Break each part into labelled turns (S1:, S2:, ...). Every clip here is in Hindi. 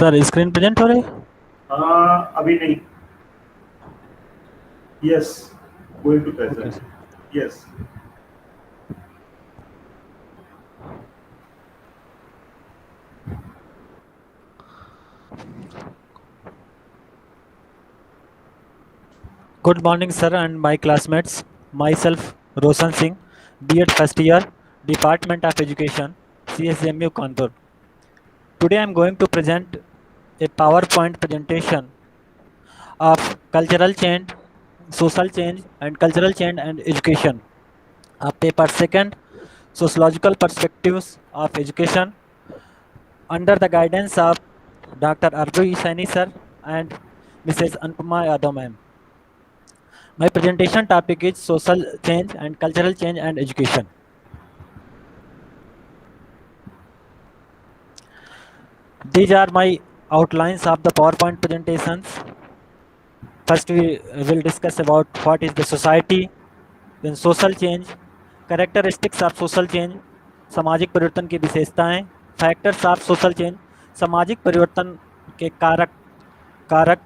S1: सर स्क्रीन प्रेजेंट हो रही है?
S2: अभी नहीं। Yes, going to
S1: okay
S2: present.
S1: Sir.
S2: Yes.
S1: Good morning, sir, and my classmates. Myself, Roshan Singh, B.Ed first year, Department of Education, CSMU Kanpur. Today I am going to present a PowerPoint presentation of cultural change, social change, and cultural change and education. Of paper second, sociological perspectives of education under the guidance of Dr. Arju Isaini sir and Mrs. Anupama Yadav ma'am. My presentation topic is social change and cultural change and education. These are my outlines of the PowerPoint presentations. First, we will discuss about what is the society, then social change, characteristics of social change, सामाजिक परिवर्तन की विशेषताएं, फैक्टर्स ऑफ सोशल चेंज, सामाजिक परिवर्तन के कारक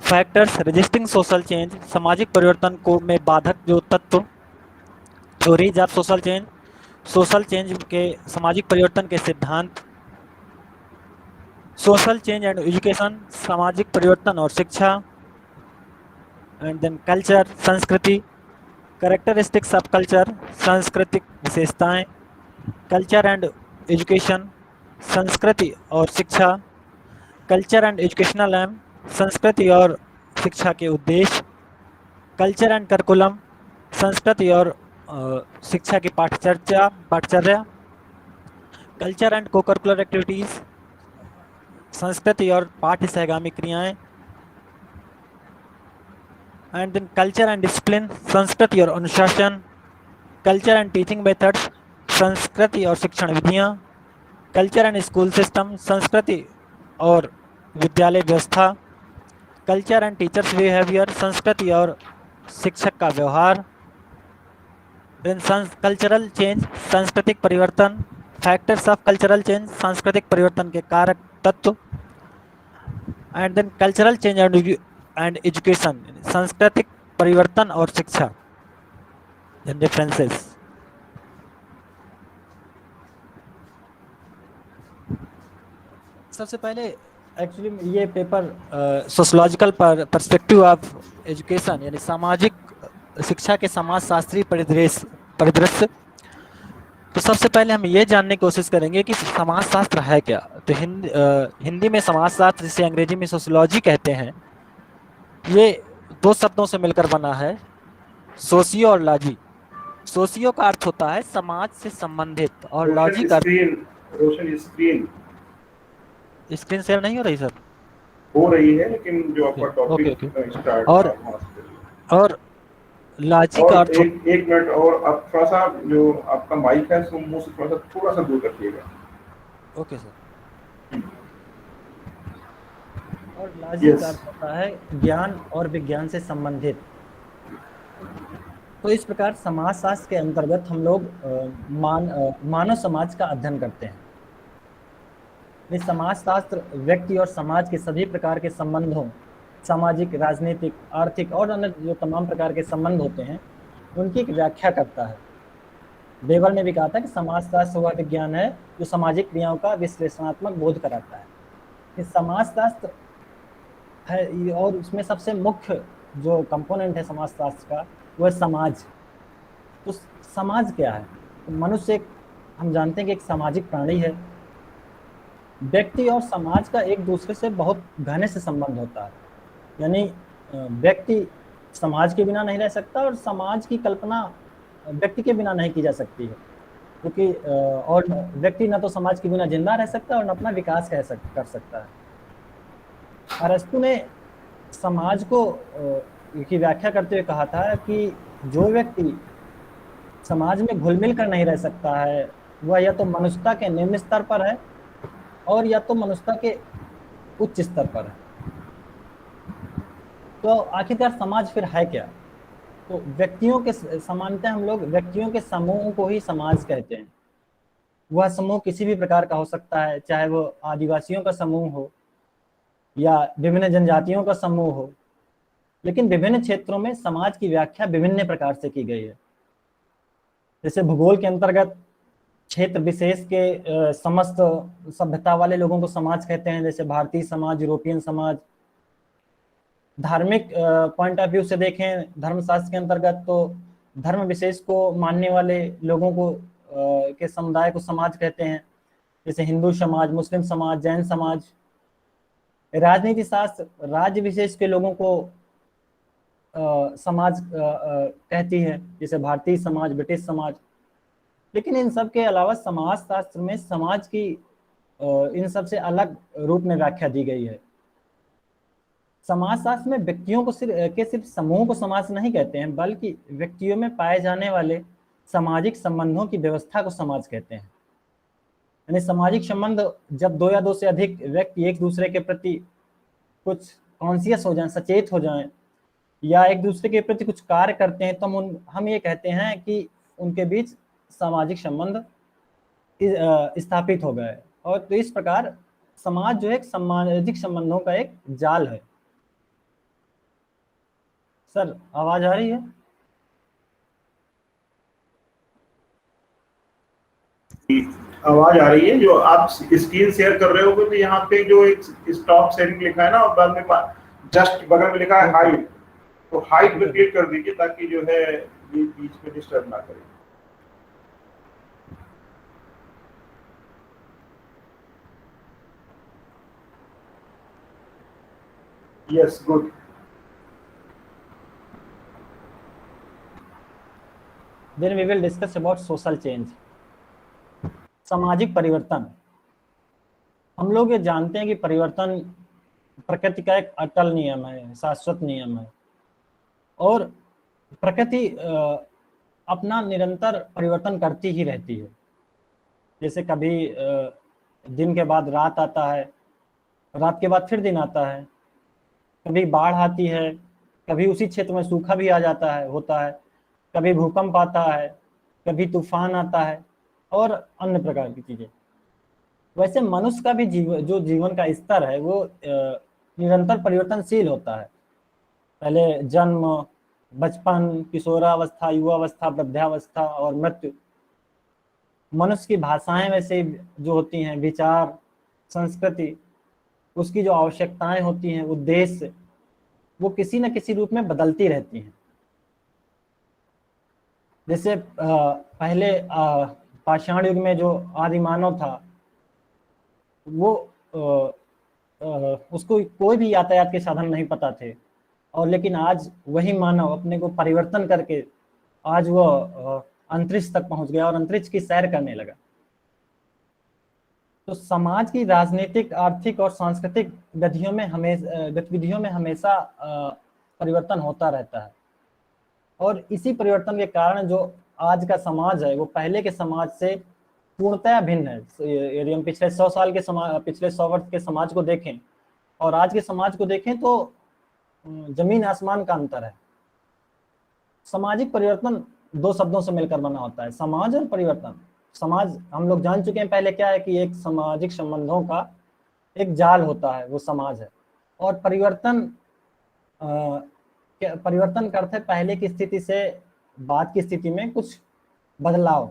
S1: फैक्टर्स रेजिस्टिंग सोशल चेंज, सामाजिक परिवर्तन को में बाधक जो तत्व, थ्योरीज ऑफ सोशल चेंज के सामाजिक परिवर्तन के सिद्धांत, सोशल चेंज एंड एजुकेशन, सामाजिक परिवर्तन और शिक्षा, एंड देन कल्चर, संस्कृति, कैरेक्टरिस्टिक्स ऑफ कल्चर, सांस्कृतिक विशेषताएं, कल्चर एंड एजुकेशन, संस्कृति और शिक्षा, कल्चर एंड एजुकेशनल एम, संस्कृति और शिक्षा के उद्देश्य, कल्चर एंड करिकुलम, संस्कृति और शिक्षा की पाठचर्या, culture and co curricular activities, संस्कृति और पाठ्य सहगामी क्रियाएं, and then culture and discipline, संस्कृति और अनुशासन, कल्चर एंड टीचिंग मेथड्स, संस्कृति और शिक्षण विधियां, कल्चर एंड स्कूल सिस्टम, संस्कृति और विद्यालय व्यवस्था, कल्चर एंड टीचर्स बिहेवियर, संस्कृति और शिक्षक का व्यवहार, देन कल्चरल चेंज, सांस्कृतिक परिवर्तन, फैक्टर्स ऑफ कल्चरल चेंज, सांस्कृतिक परिवर्तन के कारक तत्व, and then cultural change and education, सांस्कृतिक परिवर्तन और शिक्षा, देन डिफरेंसेस। सबसे पहले एक्चुअली ये paper sociological perspective of education यानी सामाजिक शिक्षा के समाजशास्त्री परिदृश्य। तो सबसे पहले हम ये जानने की कोशिश करेंगे कि समाजशास्त्र है क्या। तो हिंदी में समाजशास्त्र, जिसे अंग्रेजी में सोशियोलॉजी कहते हैं, ये दो शब्दों से मिलकर बना है, सोशियो और लॉजी। सोशियो का अर्थ होता है समाज से संबंधित और लॉजी का
S2: रोशन
S1: स्क्रीन शेयर नहीं हो रही सर?
S2: हो रही है, लेकिन जो आपका टॉपिक स्टार्ट
S1: और लॉजी का अर्थ
S2: एक मिनट और आप थोड़ा सा जो आपका माइक है उसको मुंह से थोड़ा सा दूर रखिएगा।
S1: Okay sir. और लॉजी का अर्थ होता है ज्ञान और विज्ञान से संबंधित। तो इस प्रकार समाजशास्त्र के अंतर्गत हम लोग मानव समाज का अध्ययन करते हैं। ये समाजशास्त्र व्यक्ति और समाज के सभी प्रकार के संबंधों, सामाजिक, राजनीतिक, आर्थिक और अन्य जो तमाम प्रकार के संबंध होते हैं, उनकी एक व्याख्या करता है। वेबर ने भी कहा था कि समाजशास्त्र वह विज्ञान है जो सामाजिक क्रियाओं का विश्लेषणात्मक बोध कराता है। ये समाजशास्त्र है और उसमें सबसे मुख्य जो कंपोनेंट है समाजशास्त्र का वह समाज। तो समाज क्या है? तो मनुष्य हम जानते हैं कि एक सामाजिक प्राणी है। व्यक्ति और समाज का एक दूसरे से बहुत घने से संबंध होता है। यानी व्यक्ति समाज के बिना नहीं रह सकता और समाज की कल्पना व्यक्ति के बिना नहीं की जा सकती है, क्योंकि और व्यक्ति न तो समाज के बिना जिंदा रह सकता है और न अपना विकास कर सकता है। अरस्तु ने समाज को की व्याख्या करते हुए कहा था कि जो व्यक्ति समाज में घुल मिल कर नहीं रह सकता है वह या तो मनुष्यता के निम्न स्तर पर है और या तो मनुष्यता के उच्च स्तर पर है। तो आखिरकार समाज फिर है क्या? तो व्यक्तियों के सामान्यतः हम लोग व्यक्तियों के समूह को ही समाज कहते हैं। वह समूह किसी भी प्रकार का हो सकता है, चाहे वो आदिवासियों का समूह हो या विभिन्न जनजातियों का समूह हो, लेकिन विभिन्न क्षेत्रों में समाज की व्याख्या विभिन्न प्रकार से की गई है। जैसे भूगोल के अंतर्गत क्षेत्र विशेष के समस्त सभ्यता वाले लोगों को समाज कहते हैं, जैसे भारतीय समाज, यूरोपियन समाज। धार्मिक पॉइंट ऑफ व्यू से देखें धर्मशास्त्र के अंतर्गत, तो धर्म विशेष को मानने वाले लोगों को के समुदाय को समाज कहते हैं, जैसे हिंदू समाज, मुस्लिम समाज, जैन समाज। राजनीति शास्त्र राज्य विशेष के लोगों को समाज कहती है, जैसे भारतीय समाज, ब्रिटिश समाज। लेकिन इन सब के अलावा समाज शास्त्र में समाज की इन सब से अलग रूप में व्याख्या दी गई है। समाज शास्त्र में व्यक्तियों को सिर्फ समूह को समाज नहीं कहते हैं, बल्कि व्यक्तियों में पाए जाने वाले सामाजिक संबंधों की व्यवस्था को समाज कहते हैं। यानी सामाजिक संबंध जब दो या दो से अधिक व्यक्ति एक दूसरे के प्रति कुछ कॉन्शियस हो जाएं, सचेत हो जाएं, या एक दूसरे के प्रति कुछ कार्य करते हैं, तो हम ये कहते हैं कि उनके बीच सामाजिक संबंध स्थापित हो गए। और तो इस प्रकार समाज जो है सामाजिक संबंधों का एक जाल है। सर आवाज आ रही है?
S2: आवाज आ रही है। जो आप स्क्रीन शेयर कर रहे होगे तो यहाँ पे जो एक स्टॉप शेयरिंग लिखा है ना, और बाद में जस्ट बगल में लिखा है हाइड, तो हाइड पे क्लिक कर दीजिए ताकि जो है ये बीच में डिस्टर्ब ना करे। Yes, good.
S1: Then we will discuss about social change, सामाजिक परिवर्तन। हम लोग ये जानते हैं कि परिवर्तन प्रकृति का एक अटल नियम है, शाश्वत नियम है, और प्रकृति अपना निरंतर परिवर्तन करती ही रहती है। जैसे कभी दिन के बाद रात आता है, रात के बाद फिर दिन आता है, कभी बाढ़ आती है, कभी उसी क्षेत्र में सूखा भी आ जाता है, होता है, कभी भूकंप आता है, कभी तूफान आता है, और अन्य प्रकार की चीजें। वैसे मनुष्य का भी जो जीवन का स्तर है वो निरंतर परिवर्तनशील होता है। पहले जन्म, बचपन, किशोरावस्था, युवावस्था, वृद्धावस्था और मृत्यु। मनुष्य की भाषाएं वैसे जो होती हैं, विचार, संस्कृति, उसकी जो आवश्यकताएं होती हैं, उद्देश्य, वो किसी न किसी रूप में बदलती रहती हैं। जैसे पहले पाषाण युग में जो आदि मानव था, वो उसको कोई भी यातायात के साधन नहीं पता थे, और लेकिन आज वही मानव अपने को परिवर्तन करके आज वो अंतरिक्ष तक पहुंच गया और अंतरिक्ष की सैर करने लगा। तो समाज की राजनीतिक, आर्थिक और सांस्कृतिक गतिविधियों में हमेशा परिवर्तन होता रहता है, और इसी परिवर्तन के कारण जो आज का समाज है वो पहले के समाज से पूर्णतया भिन्न है। यदि हम पिछले 100 साल के पिछले 100 वर्ष के समाज को देखें और आज के समाज को देखें तो जमीन आसमान का अंतर है। सामाजिक परिवर्तन दो शब्दों से मिलकर बना होता है, समाज और परिवर्तन। समाज हम लोग जान चुके हैं पहले क्या है, कि एक सामाजिक संबंधों का एक जाल होता है, वो समाज है। और परिवर्तन का अर्थ है पहले की स्थिति से बाद की स्थिति में कुछ बदलाव।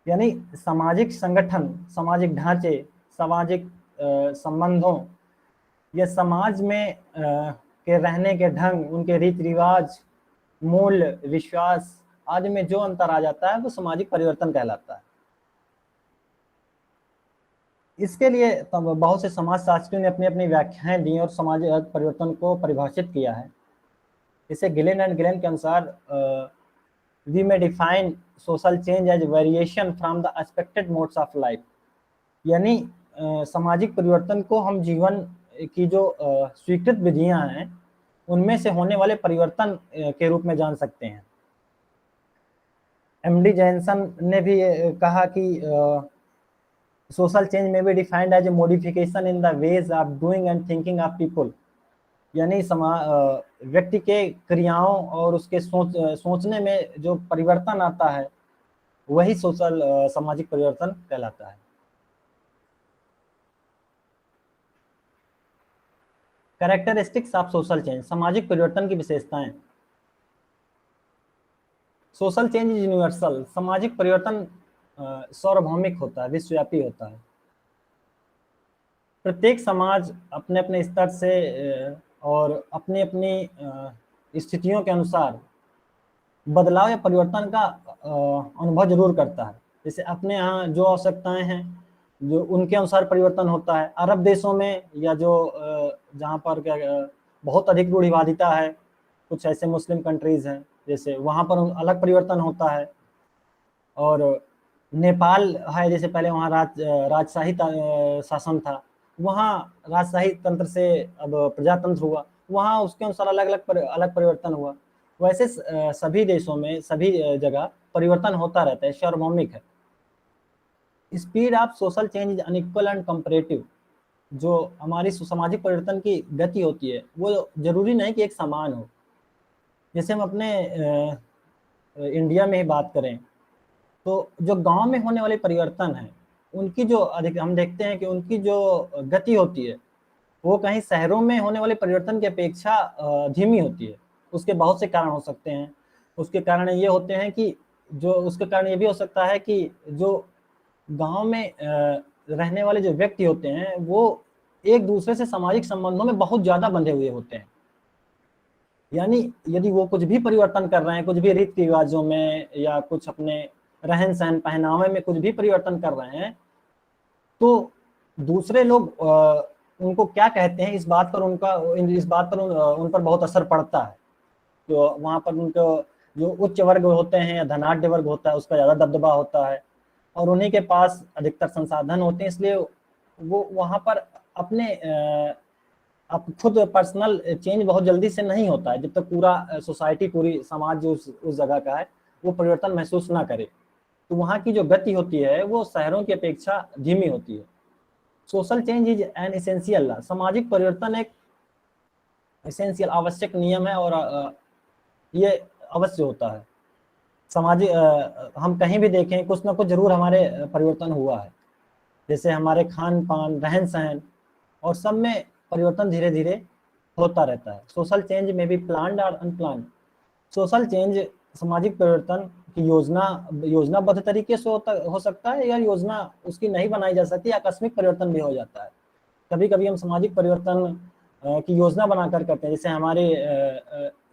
S1: यानी सामाजिक संगठन, सामाजिक ढांचे, सामाजिक संबंधों या समाज में के रहने के ढंग, उनके रीति रिवाज, मूल्य, विश्वास आदि में जो अंतर आ जाता है वो सामाजिक परिवर्तन कहलाता है। इसके लिए बहुत से समाजशास्त्रियों ने अपनी अपनी व्याख्याएं दी और सामाजिक परिवर्तन को परिभाषित किया है। इसे गिलेन एंड गिलेन के अनुसार we may define social change as variation from the expected modes of life। यानी सामाजिक परिवर्तन को हम जीवन की जो स्वीकृत विधियां हैं उनमें से होने वाले परिवर्तन के रूप में जान सकते हैं। एमडी जैनसन ने भी कहा कि सोशल चेंज में be defined as a modification in the ways of doing and thinking of people. यानी व्यक्ति के क्रियाओं और उसके सोचने में जो परिवर्तन आता है वही सोशल सामाजिक परिवर्तन कहलाता है। कैरेक्टरिस्टिक्स ऑफ सोशल चेंज, सामाजिक परिवर्तन की विशेषताएं। सोशल चेंज इज यूनिवर्सल, सामाजिक परिवर्तन सार्वभौमिक होता है, विश्वव्यापी होता है। प्रत्येक समाज अपने अपने स्तर से और अपनी अपनी स्थितियों के अनुसार बदलाव या परिवर्तन का अनुभव जरूर करता है। जैसे अपने यहाँ जो आवश्यकताएं हैं, जो उनके अनुसार परिवर्तन होता है। अरब देशों में या जो जहाँ पर क्या बहुत अधिक रूढ़िवादिता है, कुछ ऐसे मुस्लिम कंट्रीज हैं जैसे, वहाँ पर अलग परिवर्तन होता है। और नेपाल है जैसे, पहले वहाँ राजशाही शासन था, वहाँ राजशाही तंत्र से अब प्रजातंत्र हुआ, वहाँ उसके अनुसार अलग परिवर्तन हुआ। वैसे सभी देशों में सभी जगह परिवर्तन होता रहता है, सार्वभौमिक है। Speed of social change is unequal and comparative, जो हमारी सामाजिक परिवर्तन की गति होती है वो जरूरी नहीं कि एक समान हो। जैसे हम अपने इंडिया में ही बात करें तो जो गांव में होने वाले परिवर्तन है, उनकी जो अधिक हम देखते हैं कि उनकी जो गति होती है वो कहीं शहरों में होने वाले परिवर्तन की अपेक्षा धीमी होती है। उसके बहुत से कारण हो सकते हैं। उसके कारण ये होते हैं कि उसके कारण ये भी हो सकता है कि जो गांव में रहने वाले जो व्यक्ति होते हैं वो एक दूसरे से सामाजिक संबंधों में बहुत ज्यादा बंधे हुए होते हैं। यानी यदि वो कुछ भी परिवर्तन कर रहे हैं, कुछ भी रीति रिवाजों में या कुछ अपने रहन सहन पहनावे में कुछ भी परिवर्तन कर रहे हैं, तो दूसरे लोग उनको क्या कहते हैं इस बात पर उन पर बहुत असर पड़ता है। तो वहाँ पर उनको जो उच्च वर्ग होते हैं या धनाढ़ वर्ग होता है उसका ज्यादा दबदबा होता है, और उन्हीं के पास अधिकतर संसाधन होते हैं, इसलिए वो वहाँ पर अपने अब खुद पर्सनल चेंज बहुत जल्दी से नहीं होता है, जब तक पूरा सोसाइटी, पूरी समाज जो उस जगह का है वो परिवर्तन महसूस ना करे। तो वहाँ की जो गति होती है वो शहरों की अपेक्षा धीमी होती है। Social change is an essential law, सामाजिक परिवर्तन एक एसेंशियल आवश्यक नियम है और ये अवश्य होता है। सामाजिक हम कहीं भी देखें कुछ ना कुछ जरूर हमारे परिवर्तन हुआ है। जैसे हमारे खान पान, रहन सहन और सब में परिवर्तन धीरे धीरे होता रहता है। सोशल चेंज में भी प्लान्ड और अनप्लान्ड, सोशल चेंज सामाजिक परिवर्तन की योजनाबद्ध तरीके से हो सकता है, या योजना उसकी नहीं बनाई जा सकती, आकस्मिक परिवर्तन भी हो जाता है। कभी कभी हम सामाजिक परिवर्तन की योजना बनाकर करते हैं। जैसे हमारे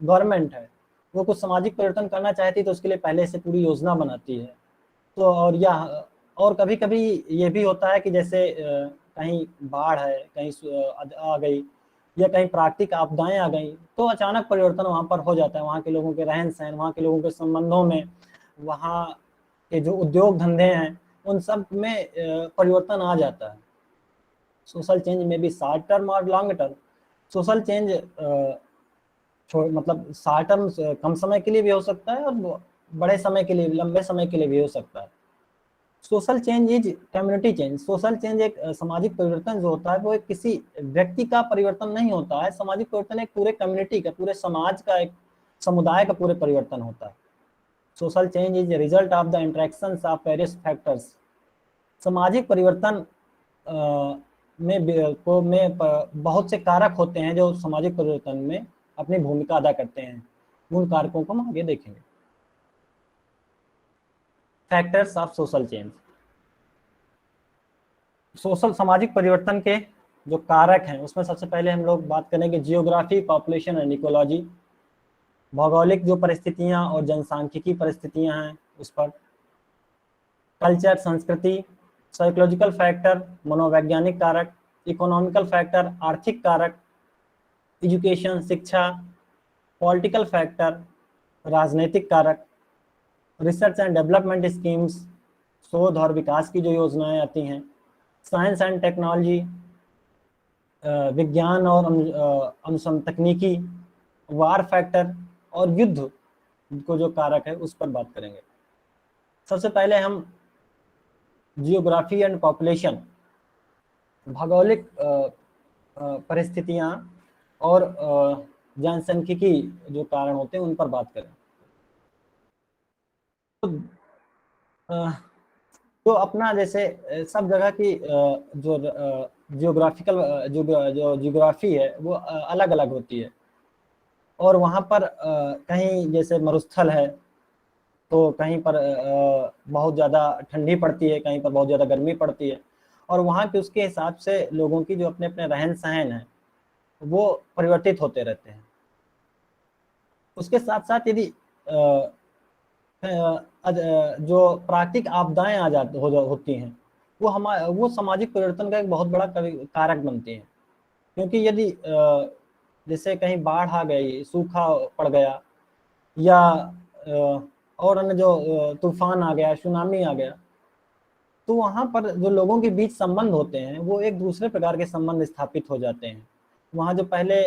S1: गवर्नमेंट है, वो कुछ सामाजिक परिवर्तन करना चाहती है तो उसके लिए पहले से पूरी योजना बनाती है। तो और कभी कभी ये भी होता है कि जैसे कहीं बाढ़ है, कहीं आ गई, या कहीं प्राकृतिक आपदाएं आ गई, तो अचानक परिवर्तन वहाँ पर हो जाता है। वहाँ के लोगों के रहन सहन, वहाँ के लोगों के संबंधों में, वहाँ के जो उद्योग धंधे हैं उन सब में परिवर्तन आ जाता है। सोशल चेंज में भी शॉर्ट टर्म और लॉन्ग टर्म, सोशल चेंज मतलब शॉर्ट टर्म कम समय के लिए भी हो सकता है और बड़े समय के लिए, लंबे समय के लिए भी हो सकता है। Social change is community change, social change एक सामाजिक परिवर्तन जो होता है वो एक किसी व्यक्ति का परिवर्तन नहीं होता है। सामाजिक परिवर्तन एक पूरे कम्युनिटी का, पूरे समाज का, एक समुदाय का पूरे परिवर्तन होता है। Social change is result of the interactions of various factors, सामाजिक परिवर्तन में बहुत से कारक होते हैं जो सामाजिक परिवर्तन में अपनी भूमिका अदा करते हैं। उन कारकों को हम आगे देखेंगे। Factors of social change, social सामाजिक परिवर्तन के जो कारक हैं उसमें सबसे पहले हम लोग बात करेंगे जियोग्राफी, पॉपुलेशन एंड इकोलॉजी, भौगोलिक जो परिस्थितियां और जनसांख्यिकी परिस्थितियां हैं उस पर। कल्चर, संस्कृति, साइकोलॉजिकल फैक्टर, मनोवैज्ञानिक कारक, इकोनॉमिकल फैक्टर, आर्थिक कारक, एजुकेशन, शिक्षा, पॉलिटिकल फैक्टर, राजनीतिक कारक, रिसर्च एंड डेवलपमेंट स्कीम्स, शोध और विकास की जो योजनाएं आती हैं, साइंस एंड टेक्नोलॉजी, विज्ञान और अनुसंधान तकनीकी, वार फैक्टर, और युद्ध को जो कारक है उस पर बात करेंगे। सबसे पहले हम जियोग्राफी एंड पॉपुलेशन, भौगोलिक परिस्थितियां और जनसांख्यिकी जो कारण होते हैं उन पर बात करें। तो तो अपना जैसे सब जगह की जो जियोग्राफिकल जो जियोग्राफी है वो अलग अलग होती है। और वहाँ पर कहीं जैसे मरुस्थल है तो कहीं पर बहुत ज़्यादा ठंडी पड़ती है, कहीं पर बहुत ज़्यादा गर्मी पड़ती है, और वहाँ के उसके हिसाब से लोगों की जो अपने अपने रहन सहन है वो परिवर्तित होते रहते हैं। उसके साथ साथ यदि जो प्राकृतिक आपदाएं आ जाती होती हैं वो सामाजिक परिवर्तन का एक बहुत बड़ा कारक बनती हैं। क्योंकि यदि जैसे कहीं बाढ़ आ गई, सूखा पड़ गया, या और अन्य जो तूफान आ गया, सुनामी आ गया, तो वहाँ पर जो लोगों के बीच संबंध होते हैं वो एक दूसरे प्रकार के संबंध स्थापित हो जाते हैं। वहाँ जो पहले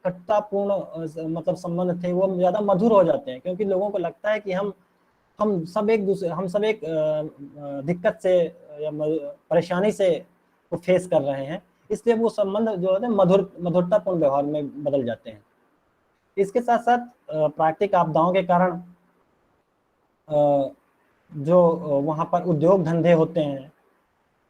S1: कटुतापूर्ण मतलब संबंध थे वो ज़्यादा मधुर हो जाते हैं, क्योंकि लोगों को लगता है कि हम सब एक दिक्कत से या परेशानी से वो फेस कर रहे हैं, इसलिए वो संबंध जो है मधुरतापूर्ण व्यवहार में बदल जाते हैं। इसके साथ साथ प्राकृतिक आपदाओं के कारण जो वहाँ पर उद्योग धंधे होते हैं,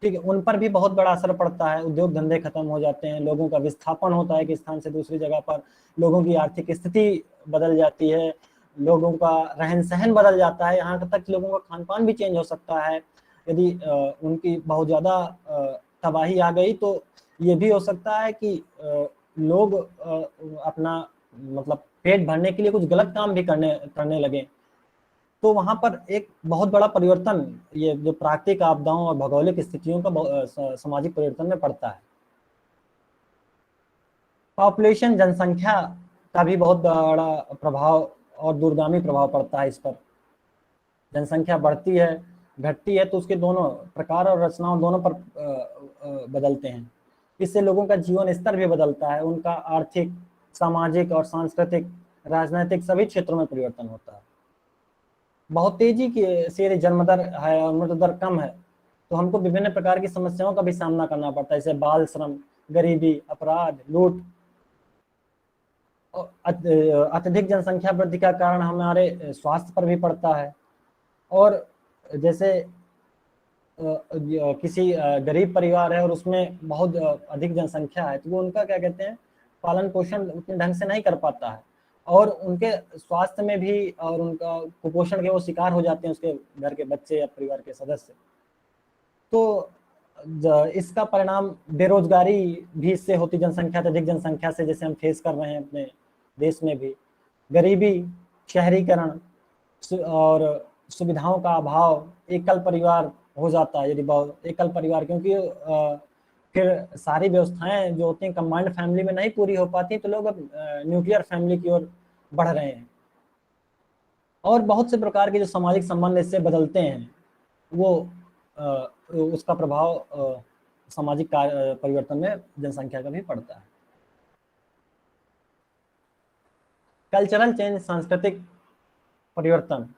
S1: ठीक है, उन पर भी बहुत बड़ा असर पड़ता है। उद्योग धंधे खत्म हो जाते हैं, लोगों का विस्थापन होता है कि स्थान से दूसरी जगह पर, लोगों की आर्थिक स्थिति बदल जाती है, लोगों का रहन सहन बदल जाता है, यहाँ तक लोगों का खान पान भी चेंज हो सकता है। यदि उनकी बहुत ज़्यादा तबाही आ गई तो ये भी हो सकता है कि लोग अपना मतलब पेट भरने के लिए कुछ गलत काम भी करने लगे। तो वहाँ पर एक बहुत बड़ा परिवर्तन ये जो प्राकृतिक आपदाओं और भौगोलिक स्थितियों का सामाजिक परिवर्तन में पड़ता है। पॉपुलेशन, जनसंख्या का भी बहुत बड़ा प्रभाव और दूरगामी प्रभाव पड़ता है इस पर। जनसंख्या बढ़ती है, घटती है, तो उसके दोनों प्रकार और रचनाओं दोनों पर बदलते हैं। इससे लोगों का जीवन स्तर भी बदलता है, उनका आर्थिक, सामाजिक और सांस्कृतिक, राजनीतिक सभी क्षेत्रों में परिवर्तन होता है। बहुत तेजी से यदि जन्म दर है और मृत्यु दर कम है तो हमको विभिन्न प्रकार की समस्याओं का भी सामना करना पड़ता है, जैसे बाल श्रम, गरीबी, अपराध, लूट। अत्यधिक जनसंख्या वृद्धि का कारण हमारे स्वास्थ्य पर भी पड़ता है। और जैसे किसी गरीब परिवार है और उसमें बहुत अधिक जनसंख्या है तो वो उनका क्या कहते हैं पालन पोषण उतने ढंग से नहीं कर पाता है, और उनके स्वास्थ्य में भी और उनका कुपोषण के वो शिकार हो जाते हैं, उसके घर के बच्चे या परिवार के सदस्य। तो इसका परिणाम बेरोजगारी भी इससे होती, जनसंख्या, अधिक जनसंख्या से, जैसे हम फेस कर रहे हैं अपने देश में भी। गरीबी, शहरीकरण और सुविधाओं का अभाव, एकल परिवार हो जाता है यदि एकल परिवार, क्योंकि फिर सारी व्यवस्थाएं जो होती हैं कंबाइंड फैमिली में नहीं पूरी हो पाती, तो लोग अब न्यूक्लियर फैमिली की ओर बढ़ रहे हैं। और बहुत से प्रकार के जो सामाजिक संबंध इससे बदलते हैं वो उसका प्रभाव सामाजिक परिवर्तन में जनसंख्या का भी पड़ता है। कल्चरल चेंज, सांस्कृतिक परिवर्तन।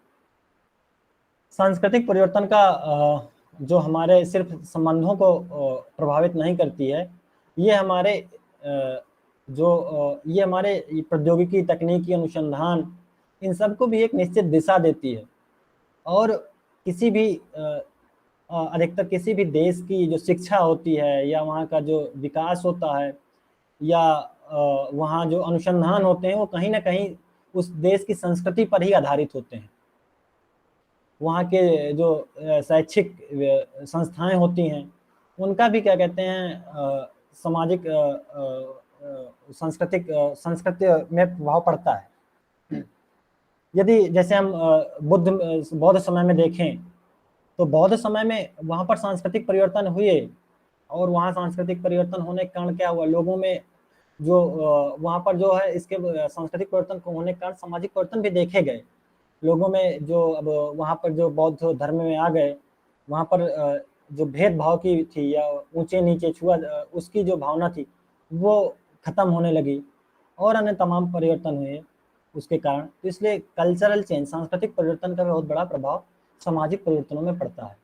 S1: सांस्कृतिक परिवर्तन का जो हमारे सिर्फ संबंधों को प्रभावित नहीं करती है, ये हमारे ये हमारे प्रौद्योगिकी, तकनीकी अनुसंधान, इन सबको भी एक निश्चित दिशा देती है। और किसी भी अधिकतर किसी भी देश की जो शिक्षा होती है या वहाँ का जो विकास होता है या वहाँ जो अनुसंधान होते हैं वो कहीं ना कहीं उस देश की संस्कृति पर ही आधारित होते हैं। वहाँ के जो शैक्षिक संस्थाएं होती हैं उनका भी क्या कहते हैं सामाजिक संस्कृति में प्रभाव पड़ता है। यदि जैसे हम बौद्ध समय में देखें तो बौद्ध समय में वहाँ पर सांस्कृतिक परिवर्तन हुए, और वहाँ सांस्कृतिक परिवर्तन होने के कारण क्या हुआ, लोगों में जो वहाँ पर जो है इसके सांस्कृतिक परिवर्तन होने के कारण सामाजिक परिवर्तन भी देखे गए। लोगों में जो अब वहाँ पर जो बौद्ध धर्म में आ गए, वहाँ पर जो भेदभाव की थी या ऊंचे नीचे छुआ उसकी जो भावना थी वो खत्म होने लगी, और अन्य तमाम परिवर्तन हुए उसके कारण। तो इसलिए कल्चरल चेंज, सांस्कृतिक परिवर्तन का बहुत बड़ा प्रभाव सामाजिक परिवर्तनों में पड़ता है।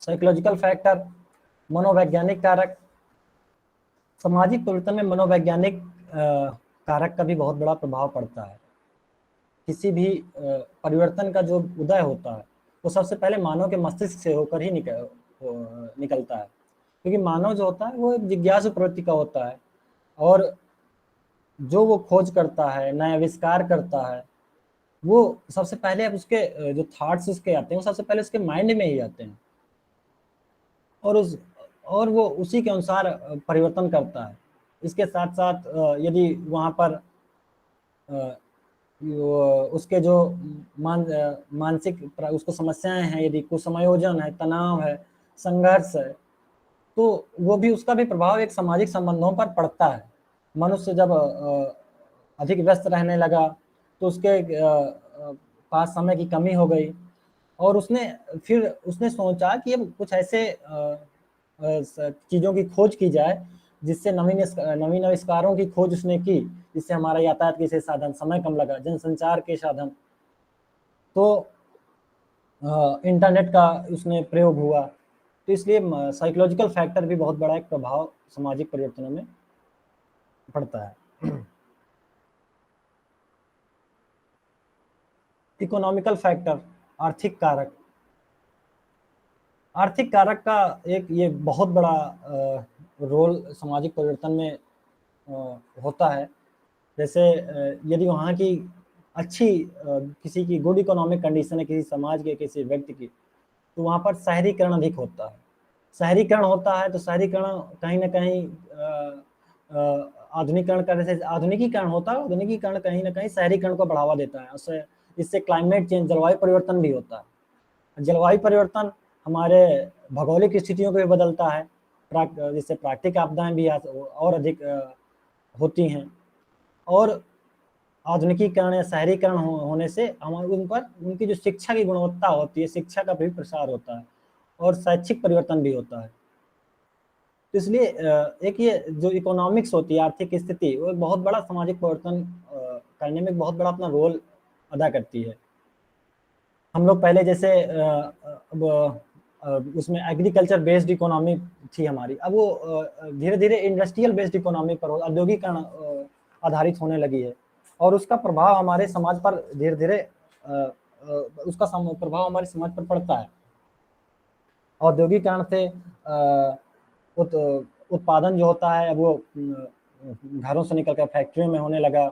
S1: साइकोलॉजिकल फैक्टर, मनोवैज्ञानिक कारक। सामाजिक परिवर्तन में मनोवैज्ञानिक कारक का भी बहुत बड़ा प्रभाव पड़ता है किसी भी परिवर्तन का जो उदय होता है वो सबसे पहले मानव के मस्तिष्क से होकर ही निकलता है, क्योंकि मानव जो होता है वो एक जिज्ञासु प्रवृत्ति का होता है, और जो वो खोज करता है, नया आविष्कार करता है, वो सबसे पहले अब उसके जो थॉट्स उसके आते हैं वो सबसे पहले उसके माइंड में ही आते हैं, और वो उसी के अनुसार परिवर्तन करता है। इसके साथ साथ यदि वहाँ पर उसके जो मानसिक उसको समस्याएं हैं, यदि कुछ समायोजन है, तनाव है, संघर्ष है, तो वो भी उसका भी प्रभाव एक सामाजिक संबंधों पर पड़ता है। मनुष्य जब अधिक व्यस्त रहने लगा तो उसके पास समय की कमी हो गई, और उसने सोचा कि अब कुछ ऐसे चीज़ों की खोज की जाए जिससे नवीन आविष्कारों की खोज उसने की, जिससे हमारा यातायात के साधन, समय कम लगा, जनसंचार के साधन, तो इंटरनेट का उसने प्रयोग हुआ। तो इसलिए साइकोलॉजिकल फैक्टर भी बहुत बड़ा एक प्रभाव सामाजिक परिवर्तनों में पड़ता है। इकोनॉमिकल फैक्टर, आर्थिक कारक। आर्थिक कारक का एक ये बहुत बड़ा रोल सामाजिक परिवर्तन में होता है। जैसे यदि वहाँ की अच्छी किसी की गुड इकोनॉमिक कंडीशन है, किसी समाज के, किसी व्यक्ति की, तो वहाँ पर शहरीकरण अधिक होता है। शहरीकरण होता है तो शहरीकरण कहीं ना कहीं आधुनिकीकरण करने से आधुनिकीकरण होता है, आधुनिकीकरण कहीं ना कहीं शहरीकरण को बढ़ावा देता है। उससे इससे क्लाइमेट चेंज, जलवायु परिवर्तन भी होता है। जलवायु परिवर्तन हमारे भौगोलिक स्थितियों को भी बदलता है, जिससे प्राकृतिक आपदाएं भी और अधिक होती हैं, और आधुनिकीकरण या शहरीकरण होने से हमारे उन पर उनकी जो शिक्षा की गुणवत्ता होती है, शिक्षा का भी प्रसार होता है, और शैक्षिक परिवर्तन भी होता है। तो इसलिए एक ये जो इकोनॉमिक्स होती है, आर्थिक स्थिति, वो एक बहुत बड़ा सामाजिक परिवर्तन करने में बहुत बड़ा अपना रोल अदा करती है। हम लोग पहले जैसे उसमें एग्रीकल्चर बेस्ड इकोनॉमी थी हमारी, अब वो धीरे धीरे इंडस्ट्रियल बेस्ड इकोनॉमी पर, औद्योगिकरण आधारित होने लगी है, और उसका प्रभाव हमारे समाज पर धीरे धीरे उसका प्रभाव हमारे समाज पर पड़ता है। औद्योगिकरण से उत्पादन जो होता है वो घरों से निकलकर फैक्ट्रियों में होने लगा।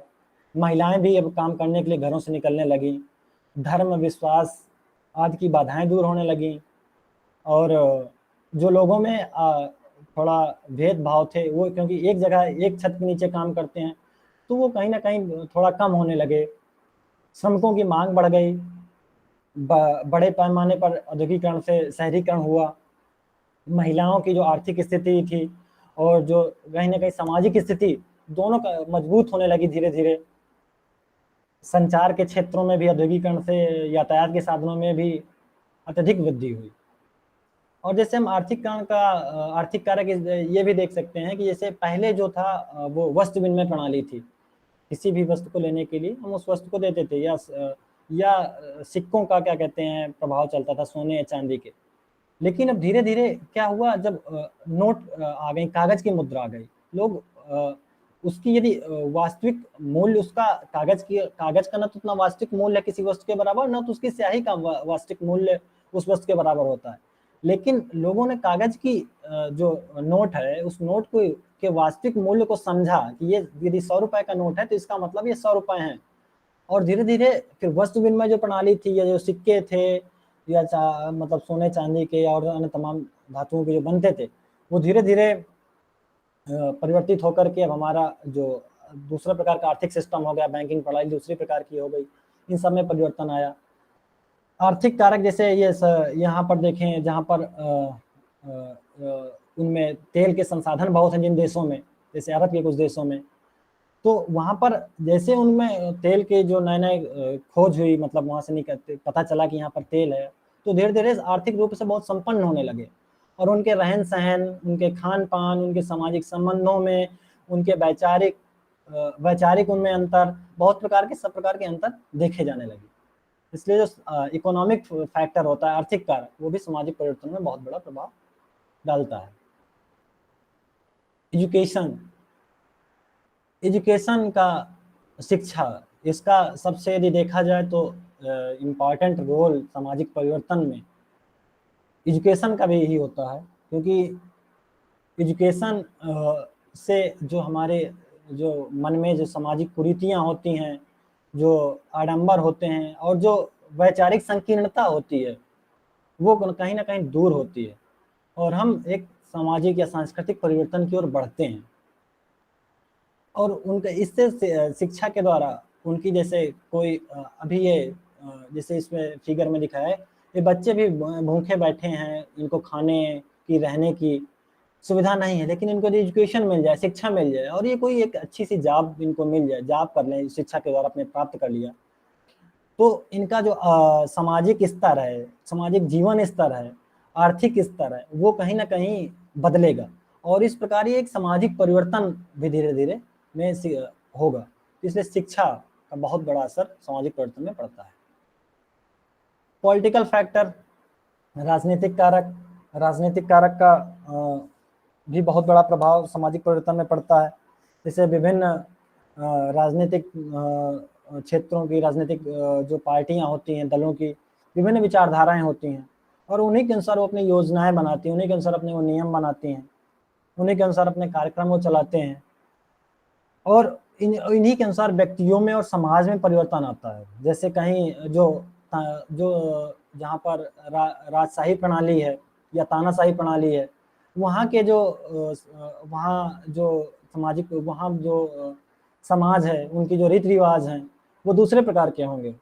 S1: महिलाएं भी अब काम करने के लिए घरों से निकलने लगी। धर्म, विश्वास आदि की बाधाएं दूर होने लगी, और जो लोगों में थोड़ा भेदभाव थे वो, क्योंकि एक जगह एक छत के नीचे काम करते हैं, तो वो कहीं ना कहीं थोड़ा कम होने लगे। श्रमिकों की मांग बढ़ गई, बड़े पैमाने पर औद्योगिकरण से शहरीकरण हुआ। महिलाओं की जो आर्थिक स्थिति थी और जो कहीं ना कहीं सामाजिक स्थिति, दोनों का मजबूत होने लगी धीरे धीरे। संचार के क्षेत्रों में भी औद्योगिकरण से यातायात के साधनों में भी अत्यधिक वृद्धि हुई। और जैसे हम आर्थिक कारक ये भी देख सकते हैं कि जैसे पहले जो था वो वस्तु विनिमय प्रणाली थी। किसी भी वस्तु को लेने के लिए हम उस वस्तु को देते थे, या सिक्कों का क्या कहते हैं प्रभाव चलता था, सोने या चांदी के। लेकिन अब धीरे धीरे क्या हुआ, जब नोट आ गई, कागज की मुद्रा आ गई, लोग उसकी यदि वास्तविक मूल्य उसका कागज का न तो उतना वास्तविक मूल्य है किसी वस्तु के बराबर, न तो उसकी स्याही का वास्तविक मूल्य उस वस्तु के बराबर होता है। लेकिन लोगों ने कागज की जो नोट है उस नोट को के वास्तविक मूल्य को समझा कि ये यदि 100 रुपए का नोट है तो इसका मतलब ये 100 रुपए हैं। और धीरे धीरे फिर वस्तु विनिमय जो प्रणाली थी, या जो सिक्के थे, या मतलब सोने चांदी के और अन्य तमाम धातुओं के जो बनते थे, वो धीरे धीरे परिवर्तित होकर के अब हमारा जो दूसरा प्रकार का आर्थिक सिस्टम हो गया, बैंकिंग प्रणाली दूसरी प्रकार की हो गई, इन सब में परिवर्तन आया। आर्थिक कारक जैसे ये यहाँ पर देखें, जहाँ पर उनमें तेल के संसाधन बहुत हैं जिन देशों में, जैसे अरब के कुछ देशों में, तो वहाँ पर जैसे उनमें तेल के जो नए नए खोज हुई, मतलब वहाँ से निकलते पता चला कि यहाँ पर तेल है, तो धीरे धीरे आर्थिक रूप से बहुत संपन्न होने लगे। और उनके रहन सहन, उनके खान पान, उनके सामाजिक संबंधों में, उनके वैचारिक उनमें अंतर, बहुत प्रकार के सब प्रकार के अंतर देखे जाने लगे। इसलिए जो इकोनॉमिक फैक्टर होता है, आर्थिक कारक, वो भी सामाजिक परिवर्तन में बहुत बड़ा प्रभाव डालता है। एजुकेशन का, शिक्षा इसका सबसे यदि देखा जाए तो इम्पॉर्टेंट रोल सामाजिक परिवर्तन में एजुकेशन का भी ही होता है, क्योंकि एजुकेशन से जो हमारे जो मन में जो सामाजिक कुरीतियाँ होती हैं, जो आडंबर होते हैं और जो वैचारिक संकीर्णता होती है, वो कहीं न कहीं दूर होती है और हम एक सामाजिक या सांस्कृतिक परिवर्तन की ओर बढ़ते हैं। और उनके इससे शिक्षा के द्वारा उनकी जैसे कोई अभी ये जैसे इसमें फिगर में दिखा है, ये बच्चे भी भूखे बैठे हैं, इनको खाने की, रहने की सुविधा नहीं है, लेकिन इनको एजुकेशन मिल जाए, शिक्षा मिल जाए और ये कोई एक अच्छी सी जॉब इनको मिल जाए, जॉब कर लें, शिक्षा के द्वारा अपने प्राप्त कर लिया, तो इनका जो सामाजिक स्तर है, सामाजिक जीवन स्तर है, आर्थिक स्तर है, वो कहीं न कहीं बदलेगा और इस प्रकार ये एक सामाजिक परिवर्तन भी धीरे-धीरे में होगा। इसलिए शिक्षा का बहुत बड़ा असर सामाजिक परिवर्तन में पड़ता है। पॉलिटिकल फैक्टर, राजनीतिक कारक का भी बहुत बड़ा प्रभाव सामाजिक परिवर्तन में पड़ता है। जैसे विभिन्न राजनीतिक क्षेत्रों की राजनीतिक जो पार्टियां होती हैं, दलों की विभिन्न विचारधाराएं होती हैं और उन्हीं के अनुसार वो अपनी योजनाएं बनाती हैं, उन्हीं के अनुसार अपने वो नियम बनाती हैं, उन्हीं के अनुसार अपने कार्यक्रम वो चलाते हैं और इन्हीं के अनुसार व्यक्तियों में और समाज में परिवर्तन आता है। जैसे कहीं जो जहाँ पर राजशाही प्रणाली है या तानाशाही प्रणाली है, वहाँ के जो वहाँ जो सामाजिक वहाँ जो समाज है, उनकी जो रीति रिवाज हैं, वो दूसरे प्रकार के होंगे।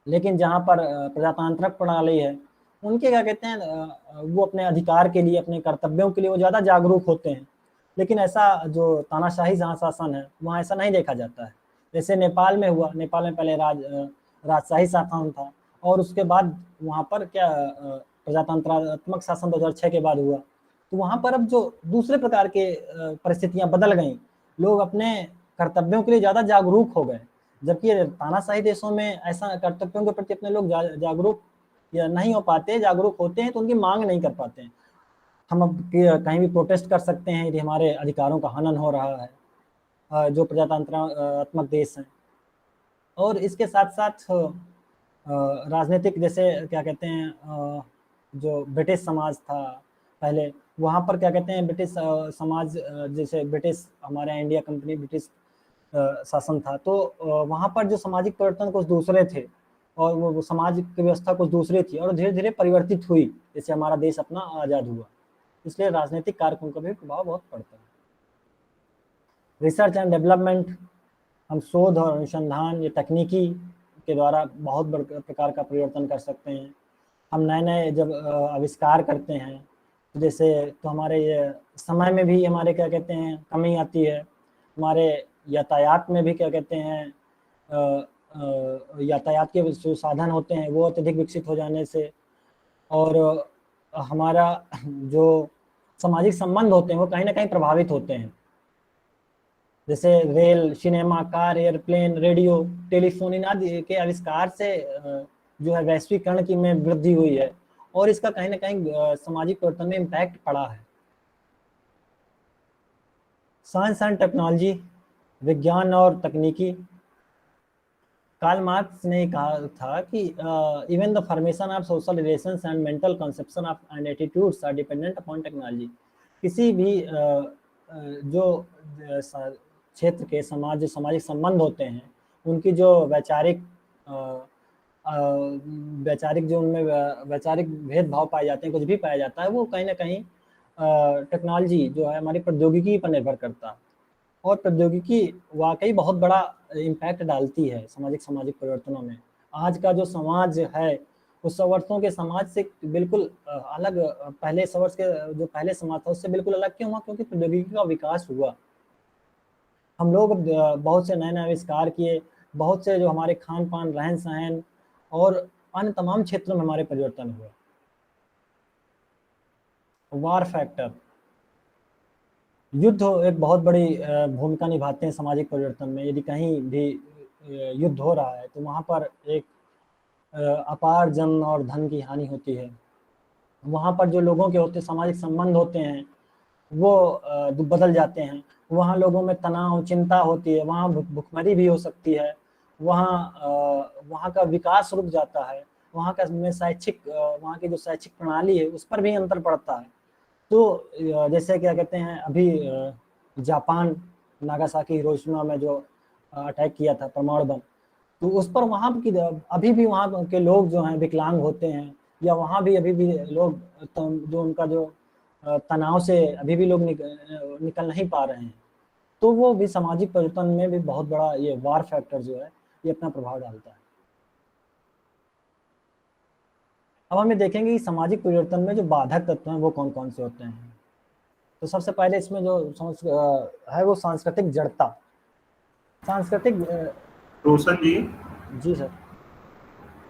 S1: लेकिन जहाँ पर प्रजातांत्रिक प्रणाली है, उनके क्या कहते हैं, वो अपने अधिकार के लिए, अपने कर्तव्यों के लिए वो ज़्यादा जागरूक होते हैं। लेकिन ऐसा जो तानाशाही जहाँ शासन है, वहाँ ऐसा नहीं देखा जाता है। जैसे नेपाल में हुआ, नेपाल में पहले राजशाही शासन था और उसके बाद वहाँ पर क्या प्रजातंत्रात्मक शासन 2006 के बाद हुआ। तो वहाँ पर अब जो दूसरे प्रकार के परिस्थितियाँ बदल गईं, लोग अपने कर्तव्यों के लिए ज़्यादा जागरूक हो गए, जबकि तानाशाही देशों में ऐसा कर्तव्यों के प्रति अपने लोग जागरूक या नहीं हो पाते, जागरूक होते हैं तो उनकी मांग नहीं कर पाते हैं। हम अब कहीं भी प्रोटेस्ट कर सकते हैं यदि हमारे अधिकारों का हनन हो रहा है, जो प्रजातंत्रात्मक देश हैं। और इसके साथ-साथ राजनीतिक जैसे क्या कहते हैं, जो ब्रिटिश समाज था पहले, वहाँ पर क्या कहते हैं ब्रिटिश समाज, जैसे ब्रिटिश हमारे इंडिया कंपनी ब्रिटिश शासन था, तो वहाँ पर जो सामाजिक परिवर्तन कुछ दूसरे थे और वो समाज की व्यवस्था कुछ दूसरी थी और धीरे-धीरे परिवर्तित हुई, जैसे हमारा देश अपना आज़ाद हुआ। इसलिए राजनीतिक कारकों का भी प्रभाव बहुत पड़ता है। रिसर्च एंड डेवलपमेंट, हम शोध और अनुसंधान या तकनीकी के द्वारा बहुत बड़े प्रकार का परिवर्तन कर सकते हैं। हम नए-नए जब आविष्कार करते हैं, जैसे तो हमारे ये समय में भी हमारे क्या कहते हैं कमी आती है, हमारे यातायात में भी क्या कहते हैं यातायात के जो साधन होते हैं वो अत्यधिक विकसित हो जाने से और हमारा जो सामाजिक संबंध होते हैं वो कहीं न कहीं प्रभावित होते हैं। जैसे rail, cinema, car, airplane, radio, telephone इन आदि के आविष्कार से जो है वैश्वीकरण की में वृद्धि हुई है और इसका कहीं न कहीं सामाजिक परिवर्तन में इम्पैक्ट पड़ा है। साइंस एंड टेक्नोलॉजी, विज्ञान और तकनीकी, कार्ल मार्क्स ने कहा था कि even the formation of social relations and mental conception of and attitudes are dependent upon technology. किसी भी जो क्षेत्र के जो सामाजिक संबंध होते हैं, उनकी जो वैचारिक जो उनमें वैचारिक भेदभाव पाए जाते हैं, कुछ भी पाया जाता है, वो कहीं न कहीं टेक्नोलॉजी जो है हमारी प्रौद्योगिकी पर निर्भर करता है और प्रौद्योगिकी वाकई बहुत बड़ा इम्पैक्ट डालती है सामाजिक परिवर्तनों में। आज का जो समाज है, उस 100 वर्षों के समाज से बिल्कुल अलग, पहले 100 वर्ष के जो पहले समाज था उससे बिल्कुल अलग क्यों हुआ? क्योंकि प्रौद्योगिकी का विकास हुआ। हम लोग बहुत से नए-नए आविष्कार किए, बहुत से जो हमारे खान-पान, रहन-सहन और अन्य तमाम क्षेत्रों में हमारे परिवर्तन हुए। वार फैक्टर, युद्ध एक बहुत बड़ी भूमिका निभाते हैं सामाजिक परिवर्तन में। यदि कहीं भी युद्ध हो रहा है तो वहाँ पर एक अपार जन और धन की हानि होती है। वहाँ पर जो लोगों के होते सामाजिक संबंध होते हैं वो बदल जाते हैं। वहाँ लोगों में तनाव, चिंता होती है, वहाँ भुखमरी भी हो सकती है वहाँ का विकास रुक जाता है, वहाँ का में शैक्षिक वहाँ की जो शैक्षिक प्रणाली है उस पर भी अंतर पड़ता है। तो जैसे क्या कहते हैं, अभी जापान नागासाकी हिरोशिमा में जो अटैक किया था परमाणु बम, तो उस पर वहाँ की अभी भी वहाँ के लोग जो हैं विकलांग होते हैं, या वहाँ भी अभी भी लोग जो उनका जो तनाव से अभी भी लोग निकल नहीं पा रहे हैं। तो वो भी सामाजिक परिवर्तन में भी बहुत बड़ा ये वार फैक्टर जो है ये अपना प्रभाव डालता है। अब हम ये देखेंगे कि सामाजिक परिवर्तन में जो बाधक तत्व हैं वो कौन कौन से होते हैं। तो सबसे पहले इसमें जो है वो सांस्कृतिक जड़ता। सांस्कृतिक
S2: रोशन जी,
S1: जी सर।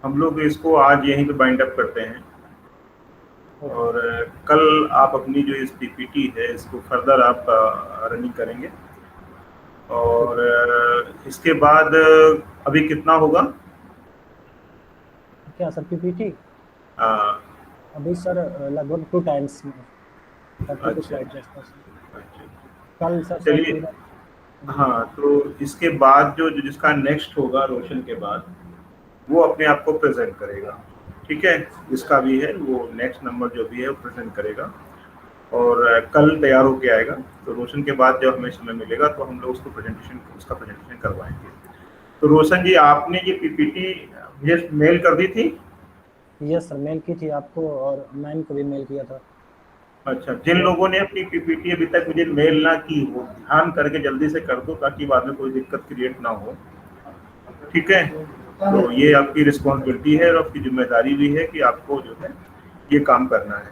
S2: हम लोग इसको आज यहीं पे बाइंड अप करते हैं, और कल आप अपनी जो इस पीपीटी है इसको फर्दर आप रनिंग करेंगे, और इसके बाद अभी कितना होगा
S1: क्या सर पीपीटी?
S2: आ,
S1: अभी सर लगभग 2 टाइम्स में 32
S2: अच्छा
S1: स्लाइड
S2: अच्छा।
S1: कल सर
S2: चलिए, हाँ, तो इसके बाद जो जिसका नेक्स्ट होगा रोशन के बाद, वो अपने आप को प्रेजेंट करेगा, ठीक है। जिसका भी है वो नेक्स्ट नंबर जो भी है वो प्रेजेंट करेगा, और कल तैयार होके आएगा। तो रोशन के बाद जब हमें समय मिलेगा तो हम लोग उसका प्रेजेंटेशन करवाएंगे। तो रोशन जी, आपने ये पीपीटी मुझे मेल कर दी थी?
S1: यस सर, मेल की थी आपको, और मैम को भी मेल किया था।
S2: अच्छा, जिन लोगों ने अपनी पीपीटी अभी तक मुझे मेल ना की वो ध्यान करके जल्दी से कर दो, ताकि बाद में कोई दिक्कत क्रिएट ना हो, ठीक है। तो ये आपकी रिस्पॉन्सिबिलिटी है और आपकी जिम्मेदारी भी है कि आपको जो है ये काम करना है।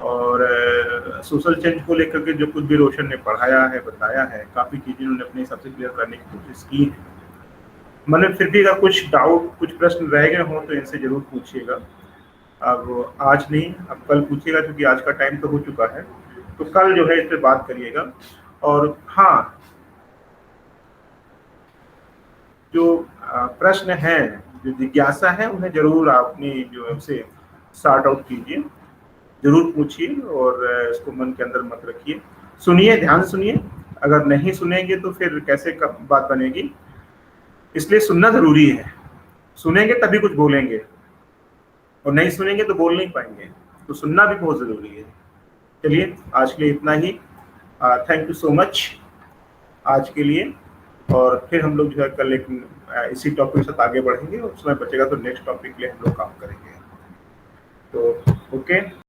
S2: और सोशल चेंज को लेकर के जो कुछ भी रोशन ने पढ़ाया है, बताया है, काफ़ी चीज़ें उन्होंने अपने हिसाब से क्लियर करने की कोशिश की है। मतलब फिर भी अगर कुछ डाउट, कुछ प्रश्न रह गए हों तो इनसे जरूर पूछिएगा। अब आज नहीं, अब कल पूछिएगा, क्योंकि आज का टाइम तो हो चुका है। तो कल जो है इस पर बात करिएगा। और हाँ, जो प्रश्न हैं, जो जिज्ञासा है, उन्हें जरूर आपने जो है उसे सॉर्ट आउट कीजिए, जरूर पूछिए, और इसको मन के अंदर मत रखिए। सुनिए, ध्यान सुनिए। अगर नहीं सुनेंगे तो फिर कैसे बात बनेगी, इसलिए सुनना जरूरी है। सुनेंगे तभी कुछ बोलेंगे, और नहीं सुनेंगे तो बोल नहीं पाएंगे। तो सुनना भी बहुत जरूरी है। चलिए, आज के लिए इतना ही। थैंक यू सो मच आज के लिए। और फिर हम लोग जो है कल एक इसी टॉपिक के साथ आगे बढ़ेंगे, और समय बचेगा तो नेक्स्ट टॉपिक के लिए हम लोग काम करेंगे। तो ओके।